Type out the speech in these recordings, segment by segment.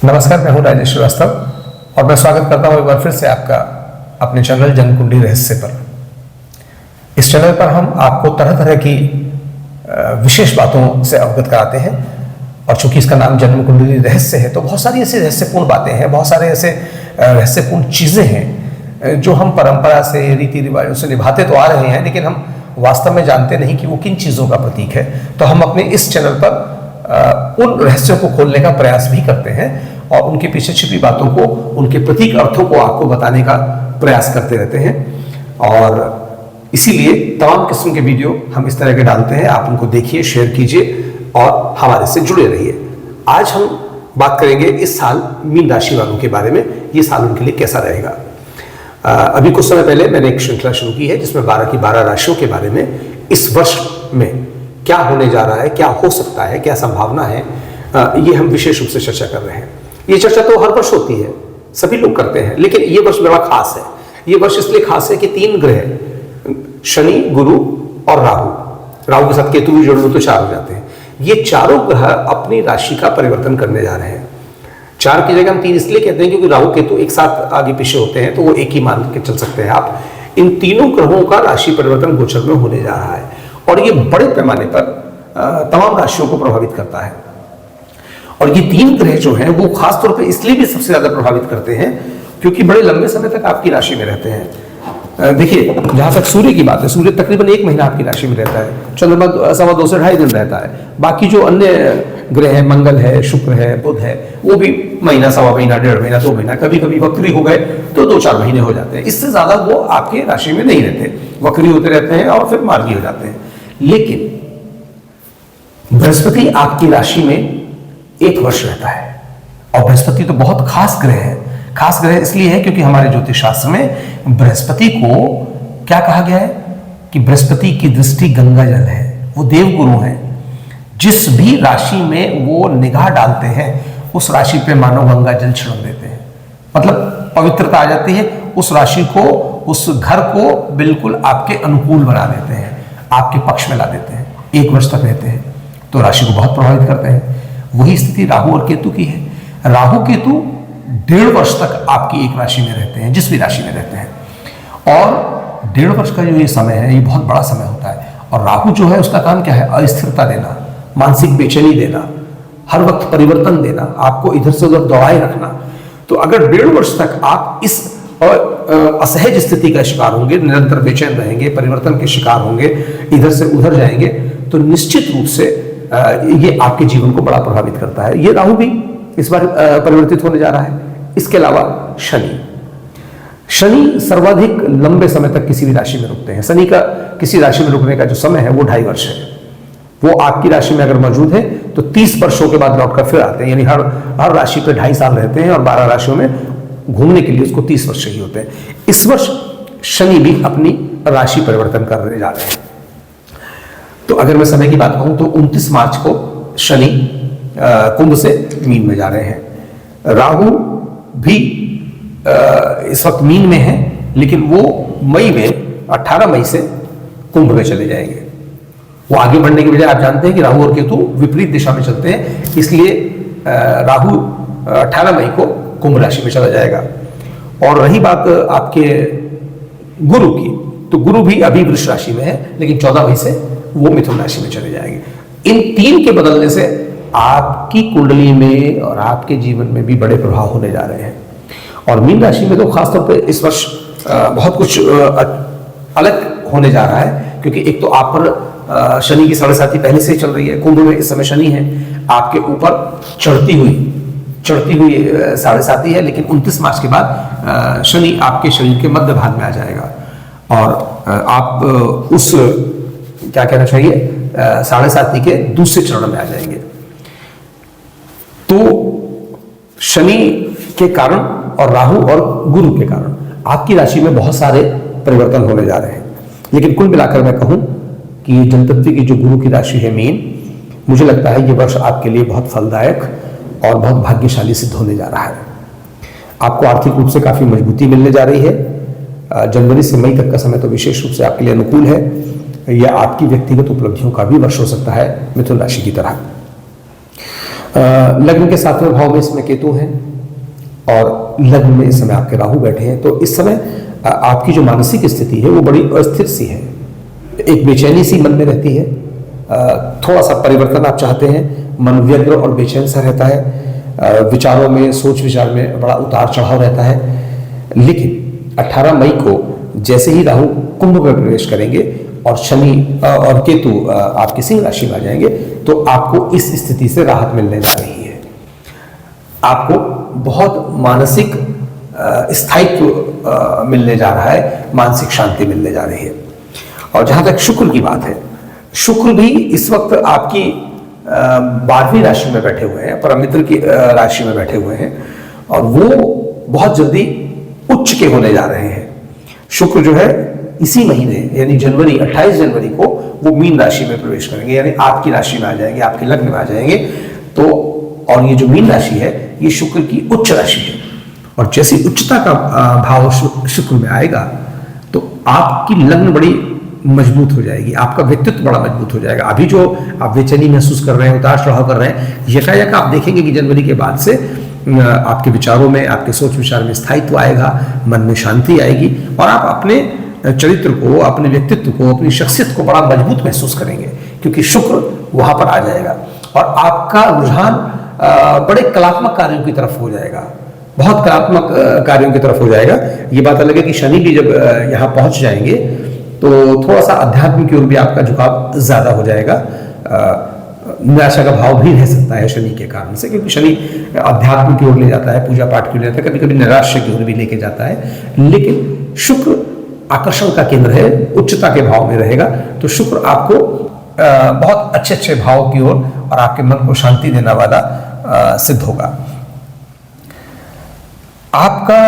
नमस्कार, मैं हूं राजेश श्रीवास्तव और मैं स्वागत करता हूं एक बार फिर से आपका अपने चैनल जन्म कुंडली रहस्य पर। इस चैनल पर हम आपको तरह तरह की विशेष बातों से अवगत कराते हैं और चूंकि इसका नाम जन्म कुंडली रहस्य है तो बहुत सारी ऐसी रहस्यपूर्ण बातें हैं, बहुत सारे ऐसे रहस्यपूर्ण चीज़ें हैं जो हम परंपरा से, रीति रिवाजों से निभाते तो आ रहे हैं, लेकिन हम वास्तव में जानते नहीं कि वो किन चीज़ों का प्रतीक है। तो हम अपने इस चैनल पर उन रहस्यों को खोलने का प्रयास भी करते हैं और उनके पीछे छिपी बातों को, उनके प्रतीक अर्थों को आपको बताने का प्रयास करते रहते हैं। और इसीलिए तमाम किस्म के वीडियो हम इस तरह के डालते हैं। आप उनको देखिए, शेयर कीजिए और हमारे से जुड़े रहिए। आज हम बात करेंगे इस साल मीन राशि वालों के बारे में। ये साल उनके लिए कैसा रहेगा। अभी कुछ समय पहले मैंने एक श्रृंखला शुरू की है जिसमें 12 की 12 राशियों के बारे में इस वर्ष में क्या होने जा रहा है, क्या हो सकता है, क्या संभावना है, ये हम विशेष रूप से चर्चा कर रहे हैं। ये चर्चा तो हर वर्ष होती है, सभी लोग करते हैं, लेकिन ये वर्ष बड़ा खास है। ये वर्ष इसलिए खास है कि 3 ग्रह, शनि, गुरु और राहु के साथ केतु भी जोड़ लो तो 4 हो जाते हैं। ये चारों ग्रह अपनी राशि का परिवर्तन करने जा रहे हैं। 4 की जगह हम 3 इसलिए कहते हैं क्योंकि राहु केतु एक साथ आगे पीछे होते हैं, तो वो एक ही मान के चल सकते हैं आप। इन तीनों ग्रहों का राशि परिवर्तन गोचर में होने जा रहा है और ये बड़े पैमाने पर तमाम राशियों को प्रभावित करता है। और ये 3 ग्रह जो हैं वो खास तौर पे इसलिए भी सबसे ज्यादा प्रभावित करते हैं क्योंकि बड़े लंबे समय तक आपकी राशि में रहते हैं। देखिए, जहां तक सूर्य की बात है, सूर्य तकरीबन 1 महीना आपकी राशि में रहता है, चंद्रमा 2.25 से 2.5 दिन रहता है। बाकी जो अन्य ग्रह है, मंगल है, शुक्र है, बुध है, वो भी महीना, सवा महीना, 1.5 महीना, 2 महीना, कभी कभी वक्री हो गए तो 2-4 महीने हो जाते हैं। इससे ज्यादा वो आपके राशि में नहीं रहते, वक्री होते रहते हैं और फिर मार्गी हो जाते हैं। लेकिन बृहस्पति आपकी राशि में 1 वर्ष रहता है और बृहस्पति तो बहुत खास ग्रह है। खास ग्रह इसलिए है क्योंकि हमारे ज्योतिष शास्त्र में बृहस्पति को क्या कहा गया है कि बृहस्पति की दृष्टि गंगा जल है, वो देवगुरु हैं। जिस भी राशि में वो निगाह डालते हैं उस राशि पे मानो गंगा जल छिड़क देते हैं, मतलब पवित्रता आ जाती है। उस राशि को, उस घर को बिल्कुल आपके अनुकूल बना देते हैं, आपके पक्ष में ला देते हैं। 1 वर्ष तक रहते हैं तो राशि को बहुत प्रभावित करते हैं। वही स्थिति राहु और केतु की है। राहु केतु 1.5 वर्ष तक आपकी एक राशि में रहते हैं, जिस भी राशि में रहते हैं। और 1.5 वर्ष का जो ये समय है, ये बहुत बड़ा समय होता है। और राहु जो है उसका काम क्या है? अस्थिरता देना, मानसिक बेचैनी देना, हर वक्त परिवर्तन देना, आपको इधर से उधर दौड़ाए रखना। तो अगर 1.5 वर्ष तक आप इस असहज स्थिति का शिकार होंगे, निरंतर बेचैन रहेंगे, परिवर्तन के शिकार होंगे, इधर से उधर जाएंगे, तो निश्चित रूप से ये आपके जीवन को बड़ा प्रभावित करता है। ये राहु भी इस बार परिवर्तित होने जा रहा है। इसके अलावा शनि सर्वाधिक लंबे समय तक किसी भी राशि में रुकते हैं। शनि का किसी राशि में रुकने का जो समय है वो 2.5 वर्ष है। वो आपकी राशि में अगर मौजूद है तो 30 वर्षों के बाद लौटकर फिर आते हैं, यानी हर राशि पे 2.5 साल रहते हैं और 12 राशियों में घूमने के लिए उसको 30 वर्ष चाहिए होते हैं। इस वर्ष शनि भी अपनी राशि परिवर्तन करने जा रहे हैं। तो अगर मैं समय की बात कहूं तो 29 मार्च को शनि कुंभ से मीन में जा रहे हैं। राहु भी इस वक्त मीन में है, लेकिन वो मई में 18 मई से कुंभ में चले जाएंगे। वो आगे बढ़ने की बजाय, आप जानते हैं कि राहु और केतु विपरीत दिशा में चलते हैं, इसलिए राहु 18 मई को कुंभ राशि में चला जाएगा। और रही बात आपके गुरु की, तो गुरु भी अभी वृष राशि में है, लेकिन 14 मई से वो मिथुन राशि में चले जाएंगे। इन 3 के बदलने से आपकी कुंडली में और आपके जीवन में भी बड़े प्रभाव होने जा रहे हैं। और मीन राशि में तो खासतौर पर इस वर्ष बहुत कुछ अलग होने जा रहा है, क्योंकि एक तो आप पर शनि की 7.5 पहले से चल रही है। कुंभ में इस समय शनि है, आपके ऊपर चढ़ती हुई 7.5 है, लेकिन 29 मार्च के बाद शनि आपके शरीर के मध्य भाग में आ जाएगा और आप उस, क्या कहना चाहिए, 7.5 के दूसरे चरण में आ जाएंगे। तो शनि के कारण और राहु और गुरु के कारण आपकी राशि में बहुत सारे परिवर्तन होने जा रहे हैं। लेकिन कुल मिलाकर मैं कहूं कि जलतत्व की जो गुरु की राशि है मीन, मुझे लगता है ये वर्ष आपके लिए बहुत फलदायक और बहुत भाग्यशाली सिद्ध होने जा रहा है। आपको आर्थिक रूप से काफी मजबूती मिलने जा रही है। जनवरी से मई तक का समय तो विशेष रूप से आपके लिए अनुकूल है। यह आपकी व्यक्तिगत उपलब्धियों का भी वर्ष हो सकता है, मिथुन राशि की तरह। लग्न के 7वें भाव में इसमें केतु हैं और लग्न में इस समय आपके राहु बैठे हैं। तो इस समय आपकी जो मानसिक स्थिति है वो बड़ी अस्थिर सी है, एक बेचैनी सी मन में रहती है। थोड़ा सा परिवर्तन आप चाहते हैं, मन व्यग्र और बेचैन सा रहता है, विचारों में, सोच विचार में बड़ा उतार चढ़ाव रहता है। लेकिन 18 मई को जैसे ही राहु कुंभ में प्रवेश करेंगे और शनि और केतु आपकी सिंह राशि में आ जाएंगे तो आपको इस स्थिति से राहत मिलने जा रही है। आपको बहुत मानसिक स्थायित्व मिलने जा रहा है, मानसिक शांति मिलने जा रही है। और जहां तक शुक्र की बात है, शुक्र भी इस वक्त आपकी 12वीं राशि में बैठे हुए हैं, परम मित्र की राशि में बैठे हुए हैं और वो बहुत जल्दी उच्च के होने जा रहे हैं। शुक्र जो है इसी महीने यानी जनवरी 28 जनवरी को वो मीन राशि में प्रवेश करेंगे, यानी आपकी राशि में आ जाएंगे, आपके लग्न में आ जाएंगे। तो और ये जो मीन राशि है ये शुक्र की उच्च राशि है और जैसी उच्चता का भाव शुक्र में आएगा तो आपकी लग्न बड़ी मजबूत हो जाएगी, आपका व्यक्तित्व बड़ा मजबूत हो जाएगा। अभी जो आप बेचैनी महसूस कर रहे हैं, उतार चढ़ाव कर रहे हैं, यकायक आप देखेंगे कि जनवरी के बाद से आपके विचारों में, आपके सोच विचार में स्थायित्व आएगा, मन में शांति आएगी और आप अपने चरित्र को, अपने व्यक्तित्व को, अपनी शख्सियत को बड़ा मजबूत महसूस करेंगे क्योंकि शुक्र वहां पर आ जाएगा और आपका रुझान बड़े कलात्मक कार्यों की तरफ हो जाएगा, बहुत कलात्मक कार्यों की तरफ हो जाएगा। ये बात अलग है कि शनि भी जब यहाँ पहुंच जाएंगे तो थोड़ा सा अध्यात्म की ओर भी आपका झुकाव ज्यादा हो जाएगा। निराशा का भाव भी रह सकता है शनि के कारण से, क्योंकि शनि अध्यात्म की ओर ले जाता है, पूजा पाठ की ओर ले जाता है, कभी कभी निराशा की ओर भी लेके जाता है। लेकिन शुक्र आकर्षण का केंद्र है, उच्चता के भाव में रहेगा तो शुक्र आपको बहुत अच्छे अच्छे भाव की ओर और आपके मन को शांति देने वाला सिद्ध होगा। आपका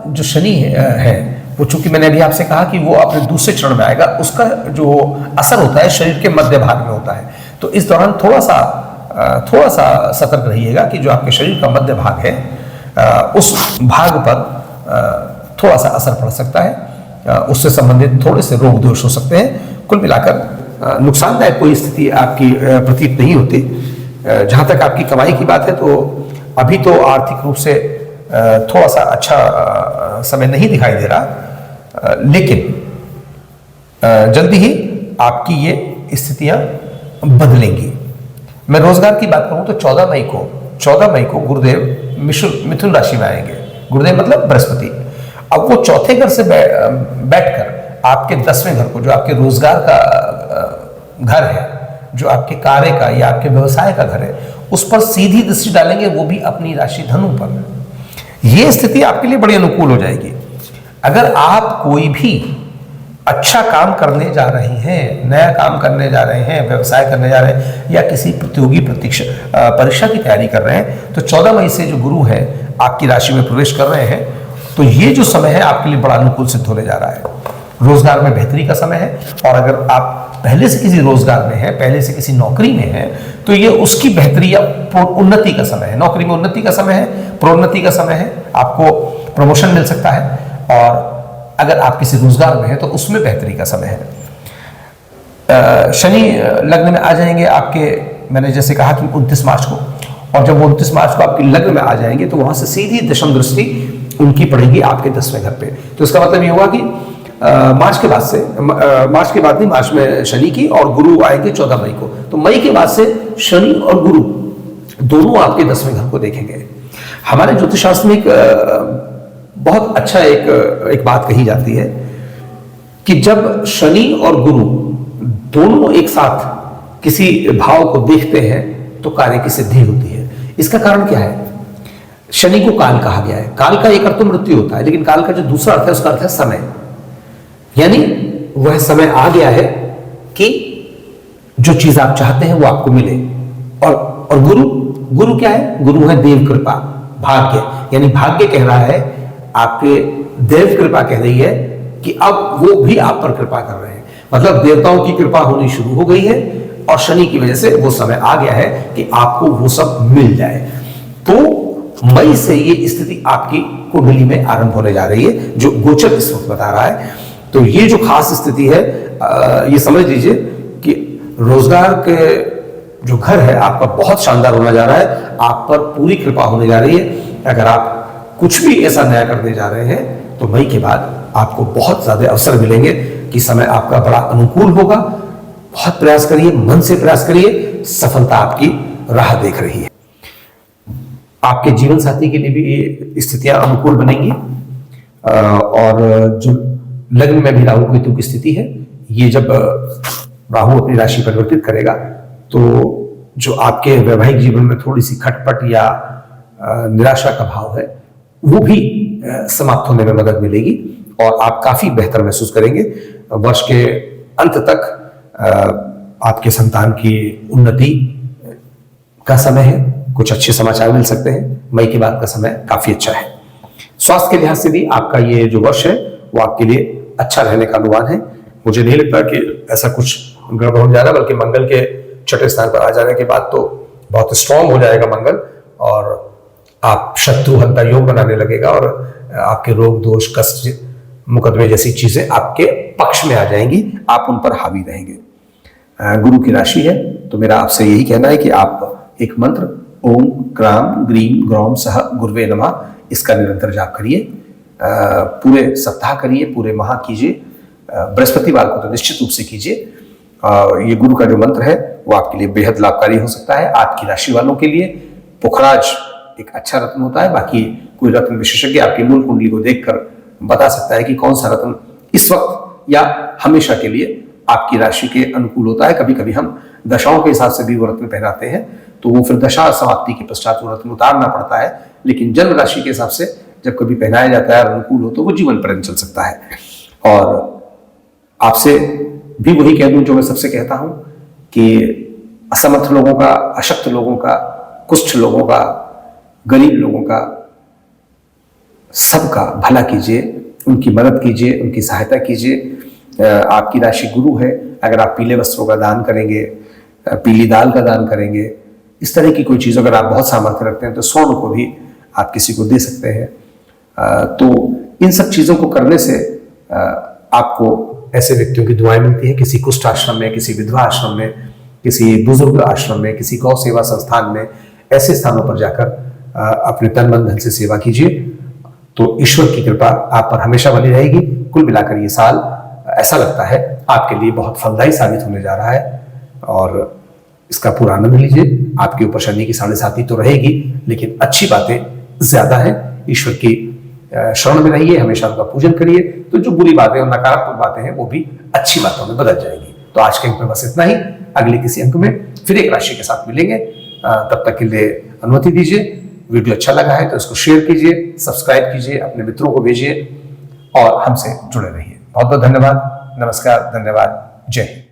जो शनि है वो, चूंकि मैंने अभी आपसे कहा कि वो अपने दूसरे चरण में आएगा, उसका जो असर होता है शरीर के मध्य भाग में होता है। तो इस दौरान थोड़ा सा सतर्क रहिएगा कि जो आपके शरीर का मध्य भाग है उस भाग पर थोड़ा सा असर पड़ सकता है, उससे संबंधित थोड़े से रोग दोष हो सकते हैं। कुल मिलाकर नुकसानदायक कोई स्थिति आपकी प्रतीत नहीं होती। जहां तक आपकी कमाई की बात है तो अभी तो आर्थिक रूप से थोड़ा सा अच्छा समय नहीं दिखाई दे रहा, लेकिन जल्दी ही आपकी ये स्थितियां बदलेंगी। मैं रोजगार की बात करूं तो 14 मई को गुरुदेव मिथुन राशि में आएंगे। गुरुदेव मतलब बृहस्पति। अब वो चौथे घर से बैठकर आपके 10वें घर को, जो आपके रोजगार का घर है, जो आपके कार्य का या आपके व्यवसाय का घर है, उस पर सीधी दृष्टि डालेंगे, वो भी अपनी राशि धनु पर। यह स्थिति आपके लिए बड़ी अनुकूल हो जाएगी। अगर आप कोई भी अच्छा काम करने जा रहे हैं, नया काम करने जा रहे हैं, व्यवसाय करने जा रहे हैं या किसी प्रतियोगी परीक्षा की तैयारी कर रहे हैं, तो 14 मई से जो गुरु है आपकी राशि में प्रवेश कर रहे हैं, तो ये जो समय है आपके लिए बड़ा अनुकूल सिद्ध होने जा रहा है। रोजगार में बेहतरी का समय है और अगर आप पहले से किसी रोजगार में है, पहले से किसी नौकरी में है, तो ये उसकी बेहतरी या उन्नति का समय है। नौकरी में उन्नति का समय है, प्रोन्नति का समय है, आपको प्रमोशन मिल सकता है। और अगर आप किसी रोजगार में है तो उसमें बेहतरी का समय है। शनि लग्न में आ जाएंगे आपके, मैंने जैसे कहा कि 29 मार्च को, और जब वो 29 मार्च को आपके लग्न में आ जाएंगे तो वहां से सीधी दशम दृष्टि उनकी पड़ेगी आपके 10वें घर पे। तो इसका मतलब ये हुआ कि मार्च के बाद नहीं, मार्च में शनि की, और गुरु आएंगे 14 मई को। तो मई के बाद से शनि और गुरु दोनों आपके 10वें घर को देखेंगे। हमारे ज्योतिष शास्त्र में बहुत अच्छा एक बात कही जाती है कि जब शनि और गुरु दोनों एक साथ किसी भाव को देखते हैं तो कार्य की सिद्धि होती है। इसका कारण क्या है? शनि को काल कहा गया है। काल का एक अर्थ तो मृत्यु होता है, लेकिन काल का जो दूसरा अर्थ है उसका अर्थ है समय। यानी वह समय आ गया है कि जो चीज आप चाहते हैं वो आपको मिले। और गुरु क्या है? गुरु है देव कृपा, भाग्य। यानी भाग्य कह रहा है, आपके देव कृपा कह रही है कि अब वो भी आप पर कृपा कर रहे हैं। मतलब देवताओं की कृपा होनी शुरू हो गई है और शनि की वजह से वो समय आ गया है कि आपको वो सब मिल जाए। तो मई से ये स्थिति आपकी कुंडली में आरंभ होने जा रही है, जो गोचर इस वक्त बता रहा है। तो ये जो खास स्थिति है, ये समझ लीजिए कि रोजगार के जो घर है आपका बहुत शानदार होने जा रहा है, आप पर पूरी कृपा होने जा रही है। अगर आप कुछ भी ऐसा नया करने जा रहे हैं तो मई के बाद आपको बहुत ज्यादा अवसर मिलेंगे कि समय आपका बड़ा अनुकूल होगा। बहुत प्रयास करिए, मन से प्रयास करिए, सफलता आपकी राह देख रही है। आपके जीवन साथी के लिए भी ये स्थितियां अनुकूल बनेंगी और जो लग्न में भी राहु केतु की स्थिति है, ये जब राहु अपनी राशि परिवर्तित करेगा तो जो आपके वैवाहिक जीवन में थोड़ी सी खटपट या निराशा का भाव है वो भी समाप्त होने में मदद मिलेगी और आप काफी बेहतर महसूस करेंगे। वर्ष के अंत तक आपके संतान की उन्नति का समय है, कुछ अच्छे समाचार मिल सकते हैं। मई के बाद का समय काफी अच्छा है। स्वास्थ्य के लिहाज से भी आपका ये जो वर्ष है वो आपके लिए अच्छा रहने का अनुमान है। मुझे नहीं लगता कि ऐसा कुछ गड़बड़ हो जाना, बल्कि मंगल के छठे स्थान पर आ जाने के बाद तो बहुत स्ट्रांग हो जाएगा मंगल और आप शत्रु हत्या योग बनाने लगेगा और आपके रोग दोष कष्ट मुकदमे जैसी चीजें आपके पक्ष में आ जाएंगी, आप उन पर हावी रहेंगे। गुरु की राशि है तो मेरा आपसे यही कहना है कि आप एक मंत्र ओम क्राम ग्रीम ग्रौम सह गुरुवे नमः इसका निरंतर जाप करिए, पूरे सप्ताह करिए, पूरे माह कीजिए, बृहस्पतिवार को तो निश्चित रूप से कीजिए। ये गुरु का जो मंत्र है वो आपके लिए बेहद लाभकारी हो सकता है। आपकी राशि वालों के लिए पुखराज एक अच्छा रत्न होता है। बाकी कोई रत्न विशेषज्ञ आपकी मूल कुंडली को देखकर बता सकता है कि कौन सा रत्न इस वक्त या हमेशा के लिए आपकी राशि के अनुकूल होता है। कभी कभी हम दशाओं के हिसाब से भी वो रत्न पहनाते हैं तो वो फिर दशा समाप्ति के पश्चात वो रत्न उतारना पड़ता है, लेकिन जन्म राशि के हिसाब से जब कभी पहनाया जाता है और अनुकूल हो तो वो जीवन पर्यंत चल सकता है। और आपसे भी वही कह दूं जो मैं सबसे कहता हूं कि असमर्थ लोगों का, अशक्त लोगों का, कुष्ठ लोगों का, गरीब लोगों का, सबका भला कीजिए, उनकी मदद कीजिए, उनकी सहायता कीजिए। आपकी राशि गुरु है, अगर आप पीले वस्त्रों का दान करेंगे, पीली दाल का दान करेंगे, इस तरह की कोई चीज अगर आप बहुत सामर्थ्य रखते हैं तो स्वर्ण को भी आप किसी को दे सकते हैं। तो इन सब चीजों को करने से आपको ऐसे व्यक्तियों की दुआएं मिलती है। किसी कुष्ठ आश्रम में, किसी विधवा आश्रम में, किसी बुजुर्ग आश्रम में, किसी गौ सेवा संस्थान में, ऐसे स्थानों पर जाकर अपने तन मन धन से सेवा कीजिए तो ईश्वर की कृपा आप पर हमेशा बनी रहेगी। कुल मिलाकर ये साल ऐसा लगता है आपके लिए बहुत फलदायी साबित होने जा रहा है और इसका पूरा आनंद लीजिए। आपके ऊपर शनि की 7.5 तो रहेगी, लेकिन अच्छी बातें ज्यादा है। ईश्वर की शरण में रहिए, हमेशा उनका पूजन करिए, तो जो बुरी बातें और नकारात्मक बातें हैं वो भी अच्छी बातों में बदल जाएगी। तो आज के अंक में बस इतना ही। अगले किसी अंक में फिर एक राशि के साथ मिलेंगे। तब तक के लिए अनुमति दीजिए। वीडियो अच्छा लगा है तो इसको शेयर कीजिए, सब्सक्राइब कीजिए, अपने मित्रों को भेजिए और हमसे जुड़े रहिए। बहुत बहुत धन्यवाद। नमस्कार, धन्यवाद, जय हिंद।